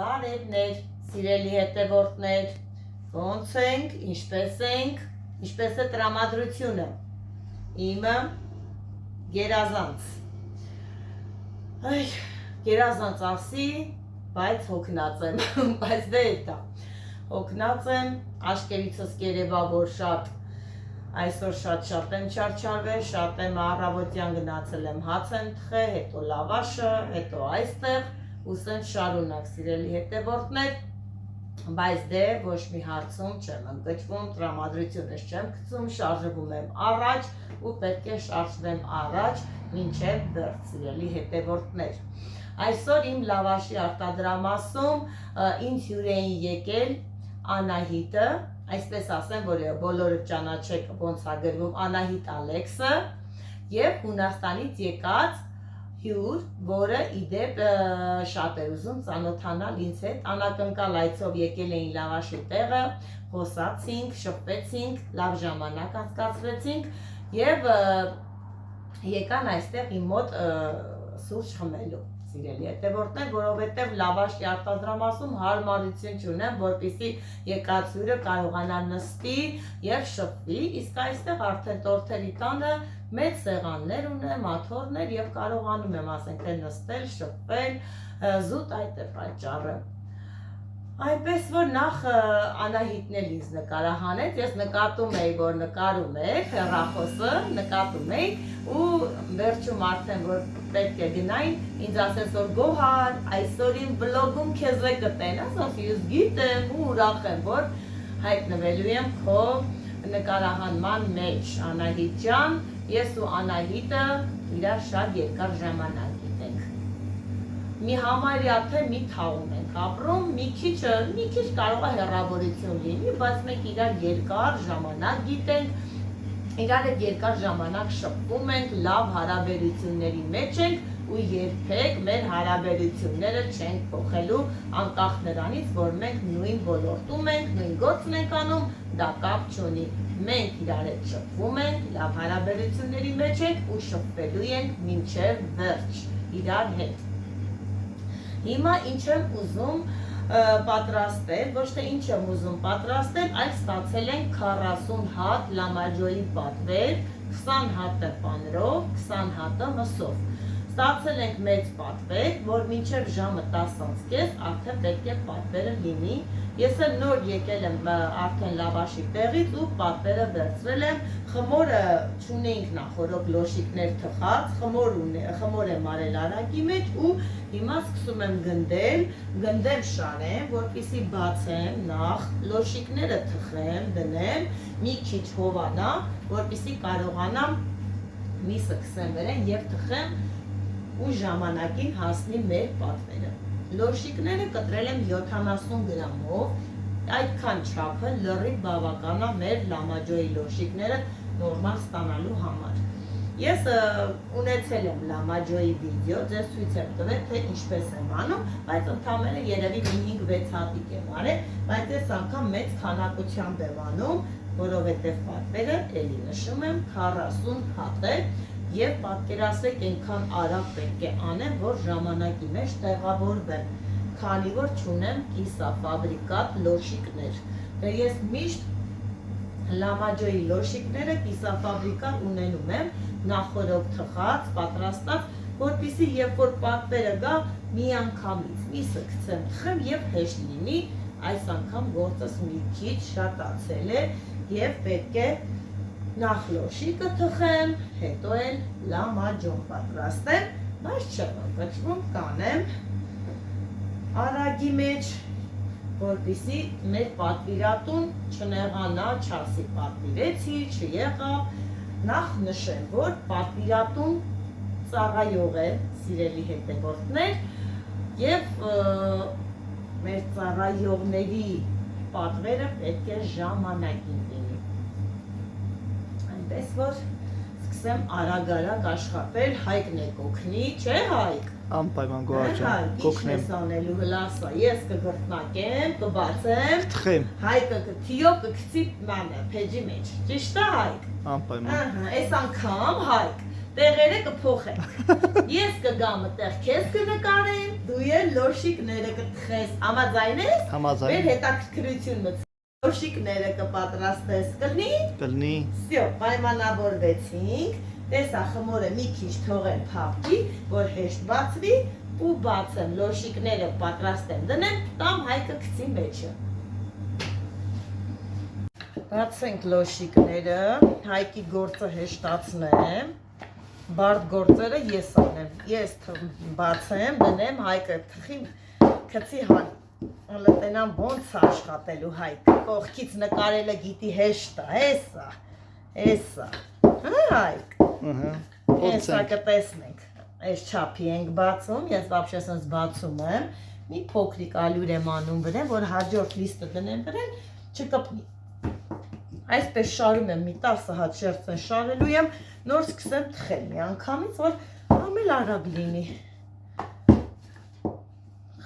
Բարևներ, սիրելի հետևորդներ, ոնց ենք, ինչպես է տրամադրությունը, իմը գերազանց, գերազանց ասի, բայց հոգնած եմ, բայց դե էտա, հոգնած եմ, աշկերիցս կերևա, որ այսօր շատ եմ չարչարվել, շատ եմ առավոտյան գնացել եմ հաց եմ թխել, հետո լավաշը, հետո այստեղ, ուսեն շարունակ սիրելի հետևորդներ, բայց դե ոչ մի հարցում չեմ ընկճվում, տրամադրությունս չեմ գցում, շարժվում եմ առաջ ու պետք է շարժվեմ առաջ մինչև վերջ սիրելի հետևորդներ։ Այսօր իմ լավաշի արտադրամասում ինձ հյուր էին եկել Անահիտը, այսպես ասեմ, որ բոլորը ճանաչեք ոնց է գրվում Անահիտ Ալեքսը եւ Հունաստանից եկած հյուր, որը իդեպ շատ էր ուզում ծանոթանալ ինձ հետ, անակնկալ այցով եկել էին լավաշի տեղը, խոսացինք, շփվեցինք, լավ ժամանակ անցկացրեցինք եւ եկան այստեղ իմ մոտ սուրճ խմելու։ Սիրելի հետևորդներ, որովհետև լավաշի արտադրամասում հարմարություն չունեմ, որպեսզի եկած հյուրը կարողանա նստի եւ շփվի, իսկ այստեղ արդեն տորթերի տանը մեծ սեղաններ ունեմ, աթոռներ եւ կարողանում եմ, ասենք թե նստել, շփվել, զուտ այդ է պատճառը։ Այնպես որ նախ Անահիտն էլ ինձ նկարահանեց, ես նկատում էի, որ նկարում եք, հեռախոսը նկատում էի ու վերջում արդեն որ պետք է գնային, ինձ ասեց որ Գոհար, այսօր իմ վլոգում քեզ է կտեն, ասած ես գիտեմ ու ուրախ եմ, որ հայտնվելու եմ քո նկարահանման մեջ, Անահիտ ջան, ես ու Անահիտը իրար շատ երկար ժամանակ գիտենք։ Մի համարյա թե մի թաղում ենք ապրում, մի քիչ կարող է հեռավորություն լինի, բայց մենք իրար երկար ժամանակ գիտենք, իրար հետ երկար ժամանակ շփվում ենք, լավ հարաբերությունների մեջ ենք ու երբեք մեր հարաբերությունները չենք փոխելու անկախ նրանից, որ մենք նույն ոլորտում ենք, նույն գործն ենք անում, դա կապ չունի։ Մենք իրար հետ շփվում ենք, լավ հարաբերությունների մեջ ենք ու շփվելու ենք մինչև վերջ իրար հետ։ Հիմա ինչ եմ ուզում պատրաստել, ոչ թե ինչ եմ ուզում պատրաստել, այլ ստացել ենք 40 հատ լամաջոյի պատվեր, 20 հատը պանրով, 20 հատը մսով։ Ստացել ենք մեծ պատվեր, որ մինչև ժամը 10:30 արդեն պետք է պատվերը լինի։ Ես էլ նոր եկել եմ արդեն լավաշի տեղից ու պատվերը վերցրել եմ, խմորը չունեինք նախորդ լոշիկներ թխած, խմոր եմ արել արակի մեջ ու հիմա սկսում եմ գնդեմ շարեմ, որպեսզի բացեմ նախ, լոշիկները թխեմ, դնեմ, մի քիչ հովանա, որպեսզի կարողանամ միսը քսեմ վերեն եւ թխեմ ու ժամանակին հասնի մեր պատվերը։ Լոշիկները կտրել եմ 70 գրամով, այդքան չափը լրիվ բավական է մեր լամաջոյի լոշիկները նորմալ ստանալու համար։ Ես ունեցել եմ լամաջոյի վիդեո, ձեզ ցույց եմ տվել, թե ինչպես եմ անում, բայց ընդամենը երևի 5-6 հատիկ եմ արել, բայց այս անգամ մեծ քանակությամբ եմ անում, որովհետև պատվերը էլի նշում եմ 40 հատ է եւ պատկերացրեք այնքան արագ պետք է անեմ, որ ժամանակի մեջ տեղավորվեմ, քանի որ չունեմ կիսաֆաբրիկատ լոշիկներ։ Ես միշտ լամաջոյի լոշիկները կիսաֆաբրիկատ ունենում եմ, նախորդ թխած, պատրաստած, որպեսզի երբ որ պատվերը գա, միանգամից միսը գցեմ, թխեմ եւ հեշտ լինի, այս անգամ գործս մի քիչ շատացել է եւ պետք է նախ լոշիկը թխեմ, հետո էլ լամաջոն պատրաստեմ, բայց չեմ ընկճվում, կանեմ արագի մեջ, որպեսզի մեր պատվիրատուն չնեղանա, չասի պատվիրեցի, չեղավ, նախ նշեմ, որ պատվիրատուն ծառայող է, սիրելի հետևորդներ, եւ մեր ծառայողների պատվերը պետք է ժամանակին լինի։ Այնպես որ սկսեմ արագ աշխատել, Հայկն է կօգնի, չէ Հայկ։ Անպայման Գոհար ջան, կօգնեմ։ Ինչ անելու հլասա, ես կգրտնակեմ, կբացեմ, Թխեմ։ Հայկը թիով կգցի մանը, փեջի մեջ, ճիշտ է Հայկ։ Անպայման։ Այս անգամ Հայկ, տեղերը կփոխենք։ Ես կգամ այդտեղ, քեզ կնկարեմ, դու էլ լոշիկները կթխես։ Համաձայն ես։ Համաձայն։ Մեր հետաքրքրությունը լոշիկները կպատրաստես, կլինի։ Կլինի։ Всё, պայմանավորվեցինք։ Տեսա խմորը մի քիչ թողել փափի, որ հեշտ բացվի ու բացեմ, լոշիկները պատրաստեմ, դնեմ, տամ Հայկը գցի մեջը։ Բացենք լոշիկները, Հայկի գործը հեշտացնեմ, բարդ գործերը ես անեմ, ես բացեմ, դնեմ, Հայկը թխի, քցի հանի, լտենամ ոնց աշխատելու Հայկը, կողքից նկարելը գիտի հեշտ է, հեսա, Հայկ, հեսա կտեսնենք, այս չափի ենք բացում, ես վաբշե սենց բացում եմ, մի փոքրիկ ալյուր եմ անում վրեն, որ հաջորդ լիստը դնեմ վրեն, չկպնի։ Այսպես շարում եմ, մի 10 հատ շերտեն շարելու եմ, նոր սկսեմ թխել մի անգամից, որ ամել արագ լինի։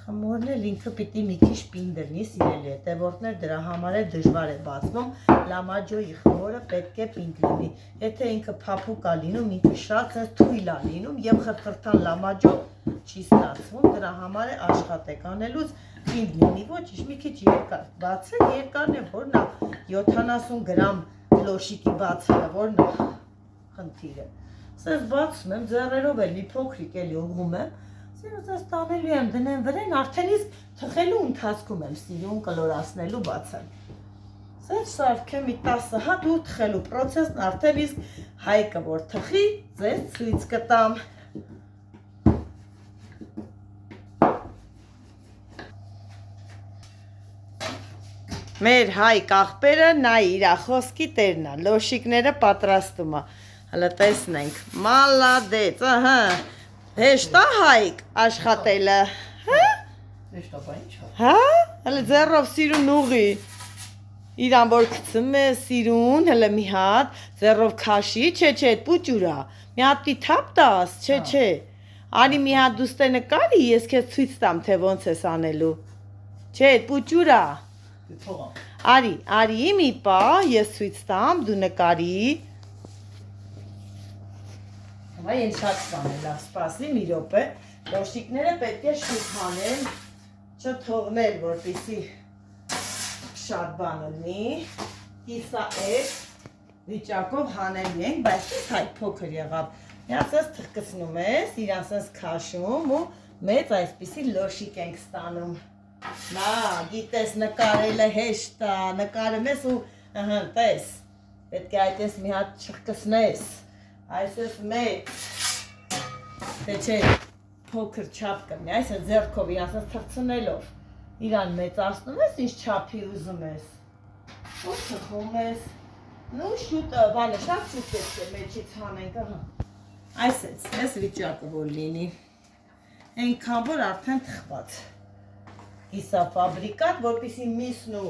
Խմորն էլ ինքը պիտի մի քիչ պինդ լինի, սիրելի հետևորդներ, դրա համար է դժվար է բացվում, լամաջոյի խմորը պետք է պինդ լինի։ Եթե ինքը փափուկ է լինում, ինքը շատ թույլ է լինում եւ խրթխրթան լամաջո չի ստացվում, դրա համար է աշխատեք անելուց պինդ լինի, ոչինչ, մի քիչ երկար, բացեք երկարն է, որն է 70 գրամ լոշիկի բացելը, որն է խնդիրը։ Սենց բացում եմ, ձեռերով էլ մի փոքրիկ էլի ուղղում եմ, սենց տանելու եմ, դնեմ վրեն, արդեն իսկ թխելու ընթացքում եմ սիրուն կլորացնելու բացել։ Սենց սարքեմ մի 10 հատ ու թխելու պրոցեսն արդեն իսկ Հայկը որ թխի, ձեզ ցույց կտամ։ Մեր Հայկ աղբերը նա իր խոսքի տերն է, լոշիկները պատրաստում է, հələ տեսնենք, մալադեց, ահա, հեշտ է Հայկ աշխատելը, հա? Հեշտ է, բա ինչ է։ Հա, հələ ձեռով սիրուն ուղի, իրան որ գցում է սիրուն, հələ մի հատ, ձեռով քաշի, չէ, պուճուր է, մի հատի թափ տաս, չէ, արի մի հատ դուստե նկարի, ես քեզ ցույց տամ, թե ոնց ես անելու, չէ, պուճուր է։ Արի մի պա, ես ցույց տամ, դու նկարի։ Հիմա ես շատ կանել, սպասի մի րոպե, լոշիկները պետք է շուտ հանեմ, չթողնել, որպեսզի շատ բան լինի, իսա այդ վիճակով հանելու ենք, բայց Հայկ փոքր եղավ, միած ես թխկցնում ես, իրան սենց քաշում ու մեծ այսպիսի լոշիկ ենք ստանում։ Նա, գիտես նկարելը հեշտ է, նկարում ես ու տես, պետք է այդպես մի հատ չխկսնես, այսպես մեծ, թե չէ փոքր չափ կմնի, այս է ձեռքով իրան թխցնելով, իրան մեծացնում ես, ինչ չափի ուզում ես, ու թխում ես, նու շուտը, բանը շատ շուտ է մեջից հանենք, այս վիճակը որ լինի, այնքան որ արդեն թխված։ Իսա ֆաբրիկատ, որպեսի միսն ու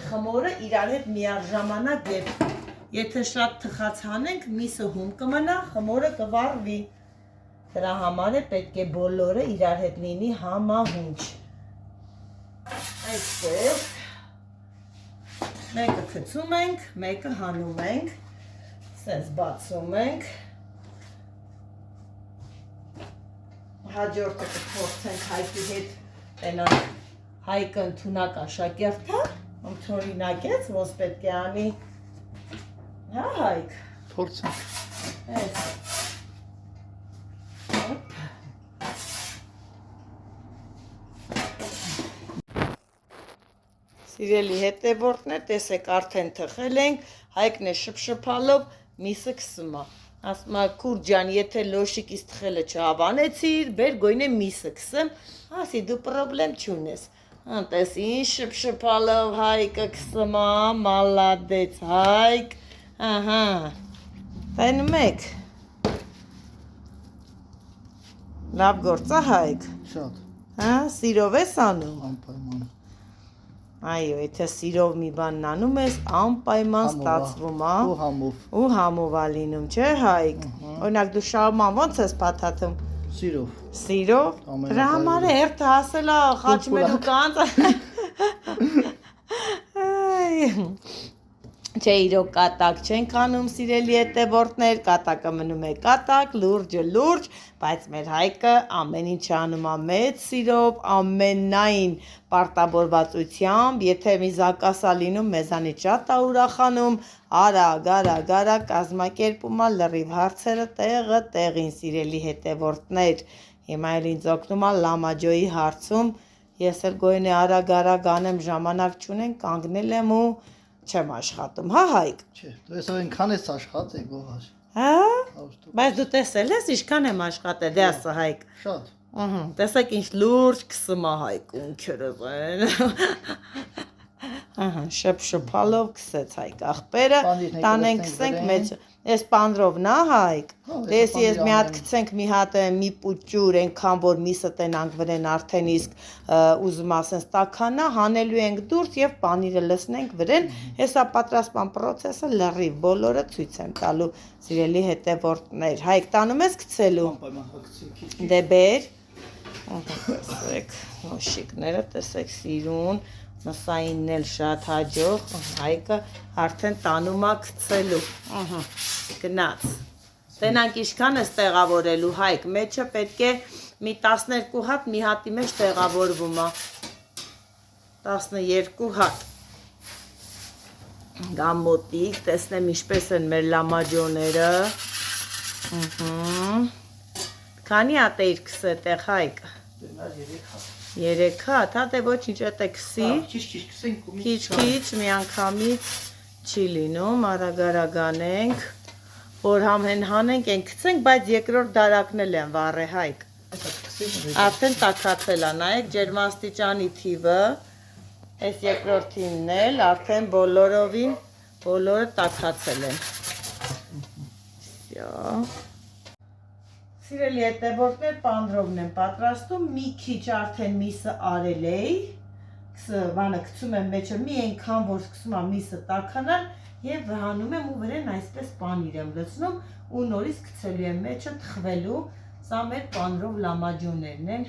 խմորը իրար հետ միաժամանակ երբի։ Եթե շատ թխած հանենք, միսը հում կմնա, խմորը կվառվի։ Դրա համար է պետք է բոլորը իրար հետ լինի համահունչ։ Այսպես, մեկը գցում ենք, մեկը հանում ենք, սենց բացում ենք։ Հաջորդը կփորձենք Հայկի հետ Տենանք Հայկը ընդունակ աշակերտ է, ընդօրինակեց, ոնց պետք է անի, հա Հայկ։ Փորձենք։ Սիրելի հետևորդներ, տեսեք արդեն թխել ենք, Հայկն է շփշփալով միսը գցում է։ Ասում է քուր ջան, եթե լոշիկից թխելը չհավանեցիր, բեր գոյնե միսը գցեմ, ասի դու պրոբլեմ չունես։ Անտես ինչ շփշփալով Հայկը գցում է, մալադեց Հայկ, ահա, տենում եք։ Լավ գործ է Հայկ։ Շատ։ Հա, սիրով ես անում։ Անպայման։ Այո, եթե սիրով մի բան անում ես, անպայման ստացվում է։ Ու համով։ Ու համով է լինում, չէ Հայկ։ Օրինակ դու շաուրման ոնց ես փաթաթում։ Սիրով։ Սիրով։ Դրա համար է հերթը ասել է խաչմերուկ անց։ Չէ, իրոք կատակ չենք անում, սիրելի հետևորդներ, կատակը մնում է կատակ, լուրջը լուրջ, բայց մեր Հայկը ամեն ինչ անում է մեծ սիրով, ամենայն պարտավորվածությամբ, եթե մի զակաս է լինում, մեզանից շատ է ուրախանում, արագ կազմակերպում է լրիվ հարցերը տեղը տեղին, սիրելի հետևորդներ, հիմա էլ ինձ օգնում է լամաջոյի հարցում, ես էլ գոյն է արագ անեմ, ժամանակ չունեմ, կանգնել եմ ու չեմ աշխատում, հա Հայկ։ Չէ, դու ես այնքան ես աշխատել գոհար։ Հա։ Բայց դու տեսել ես ինչքան եմ աշխատել, դե ասա Հայկ։ Շատ։ Տեսեք ինչ լուրջ քսում է Հայկ ունքերով են։ Շփշփալով քսեց Հայկ աղբերը, տանենք քսենք մեջ։ Այս պանդրովն է Հայկ։ Դες ես մի հատ քցենք մի հատ մի պուճուր այնքան որ միսը տենանք վրեն արդեն իսկ ուզում ասեն ստականա հանելու ենք դուրս եւ պանիրը լցնենք վրեն հեսա պատրաստման process-ը լրիվ բոլորը ցույց եմ տալու սիրելի հետևորդներ Հայկ տանում ես քցելու դե բեր տեսեք նոշիկները տեսեք սիրուն նսայինն էլ շատ հաջող Հայկը արդեն տանում է քցելու գնաց Տենանք ինչքան ես տեղավորելու Հայկ, մեջը պետք է մի 12 հատ մի հատի մեջ տեղավորվում է, 12 հատ, գամ մոտիկ, տեսնեմ ինչպես են մեր լամաջոները, քանի հատ էիր քսե տեղ Հայկ, 3 հատ, հա դե ոչինչ էտ է քսի, քիչ մի անգամից չի լինում, արագ անենք, որ համեն հանենք են քցենք, բայց երկրորդ դարակն էլ են վառե Հայկ, արդեն տաքացել է, նայեք ջերմաստիճանի թիվը, այս երկրորդինն էլ, արդեն բոլորը տաքացել են, Սիրելի հետևորդներ պանդրովն եմ պատրաստում, մի քիչ արդեն միսը արել էի, բանը քցում եմ մեջը մի այնքան, որ սկսում է միսը տաքանալ և հանում եմ ու վրեն այսպես պանիր եմ լցնում ու նորից քցելու եմ մեջը թխվելու, սա մեր պանդրով լամաջոններն են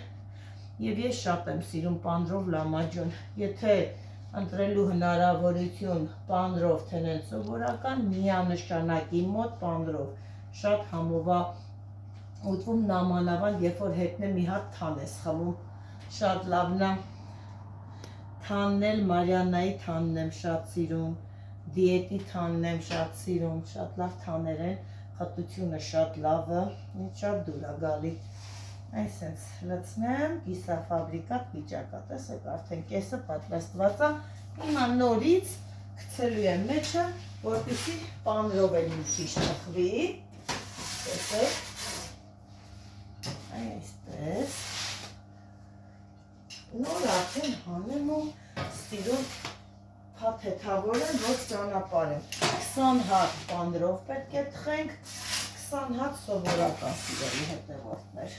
և ես շատ եմ սիրում պանդրով լամաջոն, եթե ընտրելու հնարավորություն պանդրով թենեն սովորական, միանշանակի մոտ պանդրով, շատ համովա ուտվում նամանավան, երբ որ հետն է մի հատ թան ես խմում, շատ լավն է, թանն էլ Մարիաննայի թանն եմ շատ սիրում, դիետի թանն եմ շատ սիրում, շատ լավ թաներ են, խտությունը շատ լավը, շատ դուր է գալի, այսենց լցնեմ, կիսաֆաբրիկատ վիճակա, տեսեք արդեն կեսը պատրաստված է, հիմա նորից քցելու եմ մեջը, որպեսզի պանրով էլ մի քիչ թխվի, տեսեք, այսպես, նոր արդեն հանեմ ու ստիրում փաթեթավորեմ, որ ճանապարհեմ, 20 հատ պանդրով պետք է թխենք, 20 հատ սովորական սիրելի հետևորդներ։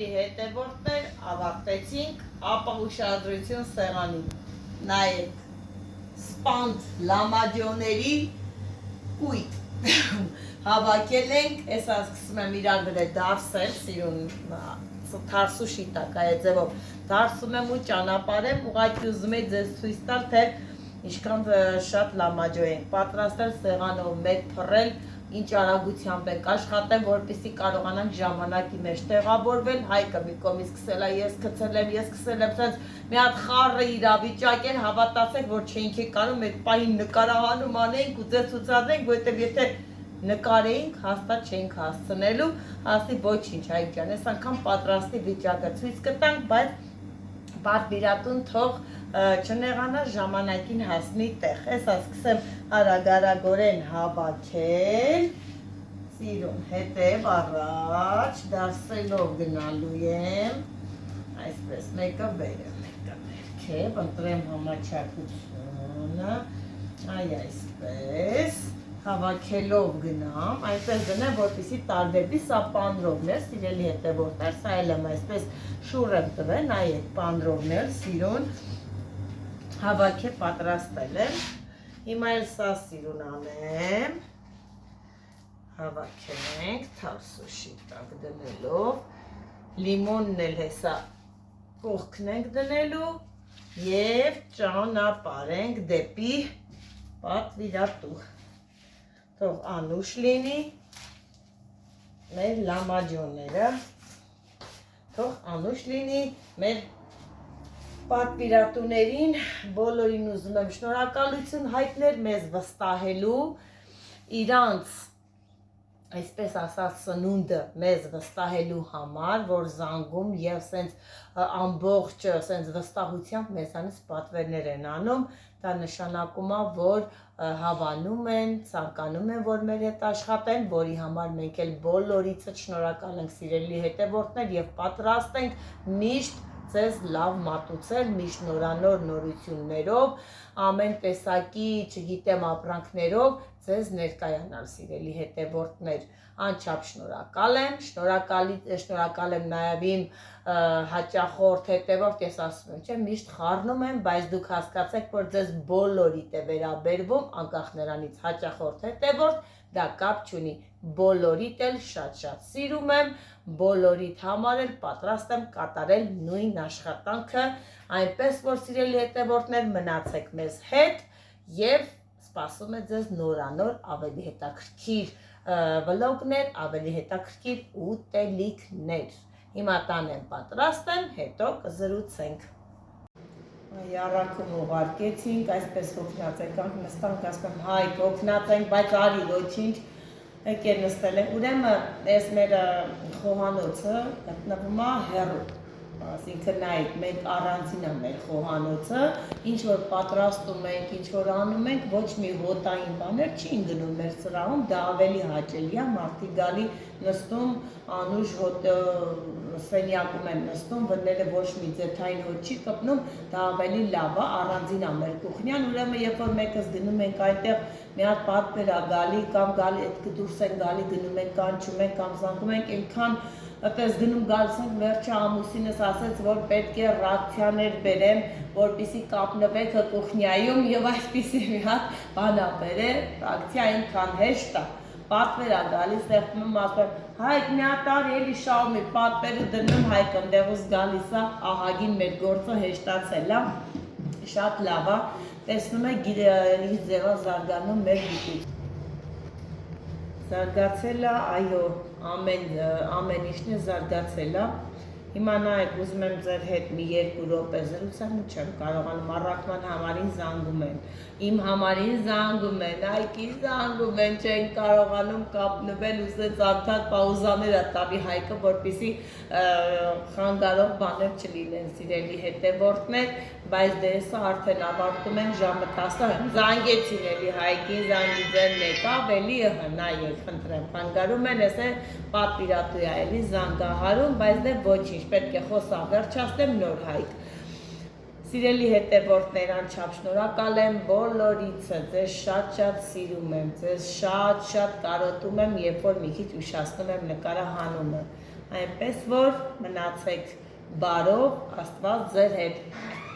Հետևորդներ ավարտեցինք, ապա ուշադրություն սեղանին, նայեք, սպանդ լամաջոների կույտ, հավաքել ենք, ես ասկսում եմ իրար վրա դարսել, սիրուն թարսու շիտակ այ ձևով, դարսում եմ ու ճանապարհեմ, ուղղակի ուզում եմ ձեզ ցույց տալ, թե ինչքան շատ լամաջո ենք պատրաստել, սեղանով մեկ փռել, ինչ արագությամբ ենք աշխատել, որպեսզի կարողանանք ժամանակի մեջ տեղավորվել, Հայկը մի կողմից քսել է, ես քցել եմ, սենց մի հատ խառը իրավիճակ էր, հավատացեք, որ չէինք կարող այդ պահին նկարահանում անենք ու ձեզ ցուցադրենք, որովհետև եթե նկարեինք, հաստատ չենք հասցնելու, ասի ոչինչ Հայկ ջան, այս անգամ պատրաստի վիճակը ցույց կտանք, բայց պատվիրատուն թող չնեղանա ժամանակին հասնի տեղ, հեսա սկսեմ արագորեն հավաքել, սիրուն հետև առաջ, դարսելով գնալու եմ, այսպես մեկը բերեմ, մեկը ներքև, ընտրեմ համաչակությունը, այսպես, հավաքելով գնամ, այսպես գնեմ, որպեսզի տարբերվի, սա պանդրովն էր, սիրելի հետևորդներ, սա էլ եմ այսպես շուռ եմ տվել, նայեք պանդրովն էր, սիրուն, հավաքը պատրաստել եմ, հիմա էլ սա սիրուն անեմ, հավաքենք, թարսուշի տակ դնելով, լիմոնն էլ հեսա կողքն ենք դնելու և ճանապարհենք դեպի պատվիրատու։ Թող անուշ լինի մեր լամաջոնները, թող անուշ լինի մեր պատվիրատուներին, բոլորին ուզում եմ շնորհակալություն հայտնել մեզ վստահելու, իրանց, այսպես ասած, սնունդը մեզ վստահելու համար, որ զանգում եւ սենց ամբողջ սենց վստահությամբ մեզանից պատվերներ են անում, դա նշանակում է, որ հավանում են, ցանկանում են, որ մեր հետ աշխատեն, որի համար մենք էլ բոլորիցս շնորհակալ ենք սիրելի հետևորդներ եւ պատրաստ ենք միշտ ձեզ լավ մատուցել, միշտ նորանոր նորություններով, ամեն տեսակի, չգիտեմ, ապրանքներով ձեզ ներկայանալ սիրելի հետևորդներ, անչափ շնորհակալ եմ, շնորհակալ եմ նաև իմ հաճախորդ հետևորդ, ես ասում եմ, չէ, միշտ խառնում եմ, բայց դուք հասկացեք, որ ձեզ բոլորիդ է վերաբերվում, անկախ նրանից հաճախորդ հետևորդ, դա կապ չունի, բոլորիդ էլ շատ-շատ սիրում եմ, բոլորիդ համար էլ պատրաստ եմ կատարել նույն աշխատանքը, այնպես որ սիրելի հետևորդներ մնացեք մեզ հետ եւ սպասում է ձեզ նորանոր ավելի հետաքրքիր վլոգներ, ավելի հետաքրքիր ուտելիքներ։ Հիմա տանեմ պատրաստ եմ, հետո կզրուցենք։ Առաքում ուղարկեցինք, այսպես հոգնած եկանք, նստանք, ասում եմ, հայք, հոգնած ենք, բայց արի, ոչինչ, եկեր նստել ենք, ուրեմն ես մեր խոհանոցը գտնվում է հեռու, ասինքն նայեք, մենք առանձին է մեր խոհանոցը, ինչ որ պատրաստում ենք, ինչ որ անում ենք, ոչ մի հոտային բաներ չի գնում մեր սրահում, դա ավելի հաճելի է, մարդիկ գալի նստում, անուշ սենյակում են նստում, վրները ոչ մի ձեթային հոտ չի կպնում, դա ավելի լավ է, առանձին է մեր կուխնյան, ուրեմն երբ որ մեկս գնում ենք այնտեղ մի հատ պատվեր է գալի կամ գալի այդ դուրս են գալի գնում ենք կանչում ենք կամ զանգում ենք այնքան այդպես գնում գալիս ենք վերջը ամուսինս ասեց որ պետք է ռացիաներ բերեմ որպեսզի կապնվեք կուխնյայում եւ այսպեսի մի հատ բան բերե ռացիա այնքան հեշտ է պատվեր է գալիս եղբայրն ասում հայք մի հատ արի էլի շահումի պատվերը դնում հայք ընդեղուց գալիս է ահագին մեր գործը հեշտացել է շատ լավ է տեսնում եք իր ձևա զարգանում մեր գիտություն զարգացել է այո ամեն ինչն է զարգացել է հիմա նայեք ուզում եմ ձեր հետ մի 2 րոպե զրուցեմ ու չեմ կարողանում առաքման համարին զանգում են իմ համարին զանգում են այքի զանգում են չեն կարողանում կապնվել ու սենց արդար պաուզաներ է տալի հայկը որպեսզի խանգարող բաներ չլինեն սիրելի հետևորդներ բայց դեսը արդեն ավարտում են ժամը 10 զանգեցին էլի հայկին զանգի ձեր մեկավ էլի նայեք խնդրեմ խանգարում են էս է պատվիրատու է էլի զանգահարում բայց դե ոչինչ պետք է խոսամ վերջացնեմ նոր հայկ Սիրելի հետևորդներ, անչափ շնորհակալ եմ բոլորիցս, ձեզ շատ-շատ սիրում եմ, ձեզ շատ-շատ կարոտում եմ, երբ որ մի քիչ ուշացնում եմ նկարահանումը, այնպես որ մնացեք բարով, Աստված ձեր հետ